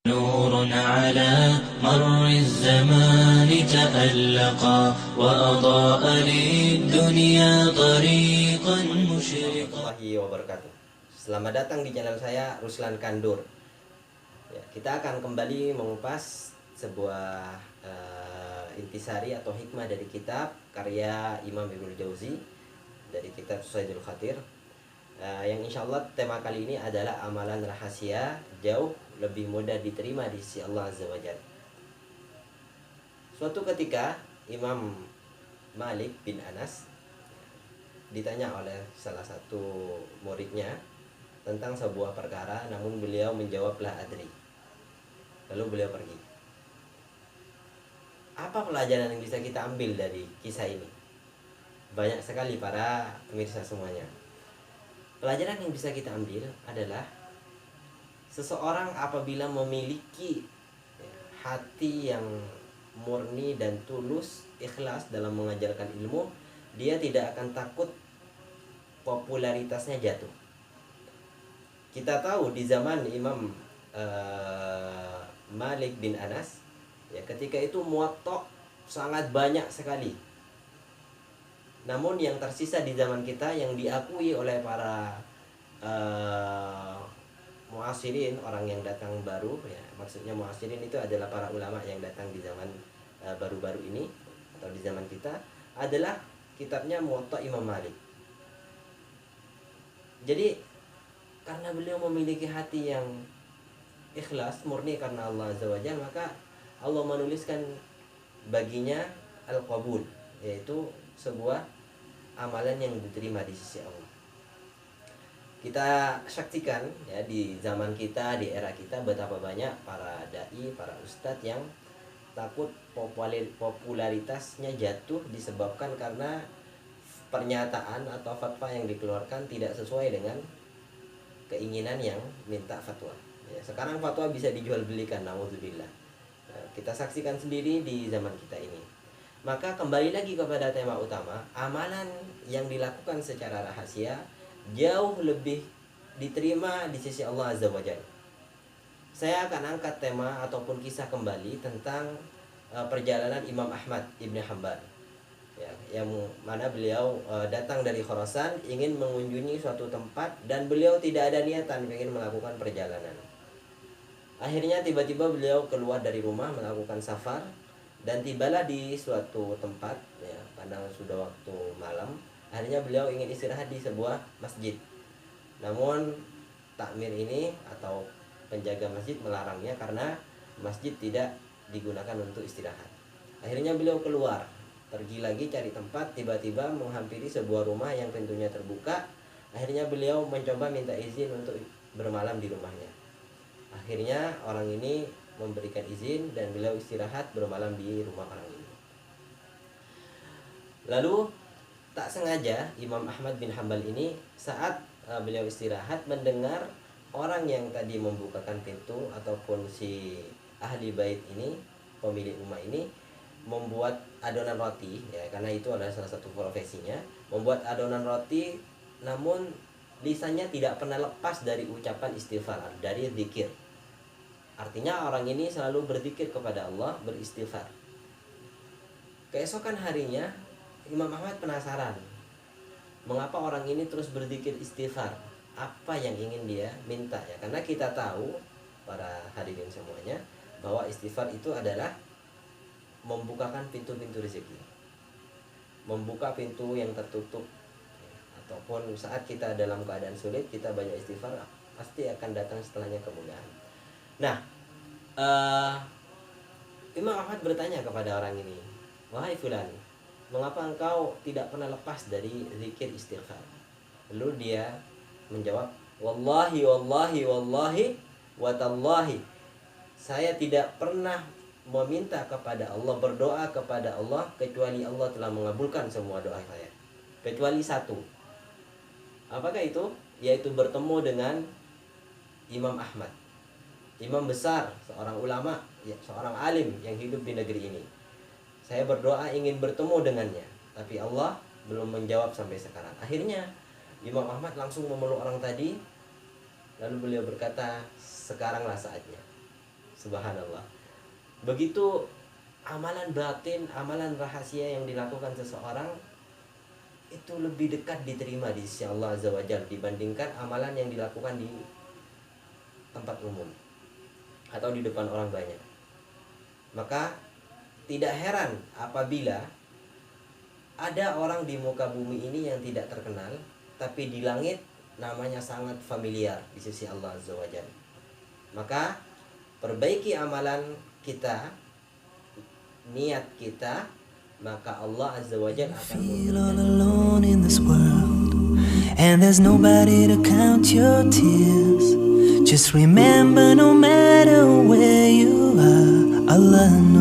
نور على مر الزمان تألقا وأضاء للدنيا طريقا مشرقا. Warahmatullahi wabarakatuh. Selamat datang di channel saya, Ruslan Kandur. Ya, kita akan kembali mengupas sebuah intisari atau hikmah dari kitab karya Imam Ibnul Jauzi dari kitab Saidul Khatir. Yang insya Allah tema kali ini adalah amalan rahasia jauh lebih mudah diterima di sisi Allah Azza wa Jalla. Suatu ketika Imam Malik bin Anas ditanya oleh salah satu muridnya tentang sebuah perkara, namun beliau menjawab la adri. Lalu beliau pergi. Apa pelajaran yang bisa kita ambil dari kisah ini? Banyak sekali para pemirsa semuanya. Pelajaran yang bisa kita ambil adalah seseorang apabila memiliki hati yang murni dan tulus, ikhlas dalam mengajarkan ilmu, dia tidak akan takut popularitasnya jatuh. Kita tahu di zaman Imam Malik bin Anas, ya, ketika itu Muwatta sangat banyak sekali. Namun yang tersisa di zaman kita yang diakui oleh para muasirin, orang yang datang baru, ya, maksudnya muasirin itu adalah para ulama yang datang di zaman baru-baru ini atau di zaman kita, adalah kitabnya Muwatta Imam Malik. Jadi karena beliau memiliki hati yang ikhlas, murni karena Allah Azza wa Jalla, maka Allah menuliskan baginya al-qabul, yaitu sebuah amalan yang diterima di sisi Allah. Kita saksikan ya di zaman kita, di era kita, betapa banyak para dai, para ustadz yang takut popularitasnya jatuh disebabkan karena pernyataan atau fatwa yang dikeluarkan tidak sesuai dengan keinginan yang minta fatwa. Ya, sekarang fatwa bisa dijual belikan, naudzubillah. Nah, kita saksikan sendiri di zaman kita ini. Maka kembali lagi kepada tema utama, amalan yang dilakukan secara rahasia jauh lebih diterima di sisi Allah Azza wa Jalla. Saya akan angkat tema ataupun kisah kembali tentang perjalanan Imam Ahmad Ibn Hanbal, ya, yang mana beliau datang dari Khurasan, ingin mengunjungi suatu tempat dan beliau tidak ada niatan ingin melakukan perjalanan. Akhirnya tiba-tiba beliau keluar dari rumah melakukan safar dan tibalah di suatu tempat, ya, karena sudah waktu malam. Akhirnya beliau ingin istirahat di sebuah masjid. Namun takmir ini atau penjaga masjid melarangnya karena masjid tidak digunakan untuk istirahat. Akhirnya beliau keluar, pergi lagi cari tempat, tiba-tiba menghampiri sebuah rumah yang pintunya terbuka. Akhirnya beliau mencoba minta izin untuk bermalam di rumahnya. Akhirnya orang ini memberikan izin dan beliau istirahat bermalam di rumah orang ini. Lalu tak sengaja Imam Ahmad bin Hanbal ini saat beliau istirahat mendengar orang yang tadi membukakan pintu ataupun si ahli bait ini, pemilik rumah ini, membuat adonan roti, ya, karena itu adalah salah satu profesinya, membuat adonan roti, namun lisannya tidak pernah lepas dari ucapan istighfar, dari zikir. Artinya orang ini selalu berzikir kepada Allah, beristighfar. Keesokan harinya Imam Ahmad penasaran, mengapa orang ini terus berzikir istighfar? Apa yang ingin dia minta, ya? Karena kita tahu para hadirin semuanya bahwa istighfar itu adalah membukakan pintu-pintu rezeki, membuka pintu yang tertutup, ya, ataupun saat kita dalam keadaan sulit kita banyak istighfar, pasti akan datang setelahnya kemudahan. Nah, Imam Ahmad bertanya kepada orang ini, wahai fulan, mengapa engkau tidak pernah lepas dari zikir istighfar? Lalu dia menjawab, wallahi wallahi wallahi watallahi, saya tidak pernah meminta kepada Allah, berdoa kepada Allah, kecuali Allah telah mengabulkan semua doa saya, kecuali satu. Apakah itu? Yaitu bertemu dengan Imam Ahmad, imam besar, seorang ulama, ya, seorang alim yang hidup di negeri ini. Saya berdoa ingin bertemu dengannya, tapi Allah belum menjawab sampai sekarang. Akhirnya Imam Ahmad langsung memeluk orang tadi, lalu beliau berkata, sekaranglah saatnya. Subhanallah. Begitu amalan batin, amalan rahasia yang dilakukan seseorang itu lebih dekat diterima di sisi Allah Azza wa Jalla dibandingkan amalan yang dilakukan di tempat umum atau di depan orang banyak. Maka tidak heran apabila ada orang di muka bumi ini yang tidak terkenal, tapi di langit namanya sangat familiar di sisi Allah Azza wa Jalla. Maka perbaiki amalan kita, niat kita, maka Allah Azza wa Jalla akan feel all alone in this world, and there's nobody to count your tears. Just remember, no matter where you are, Allah knows.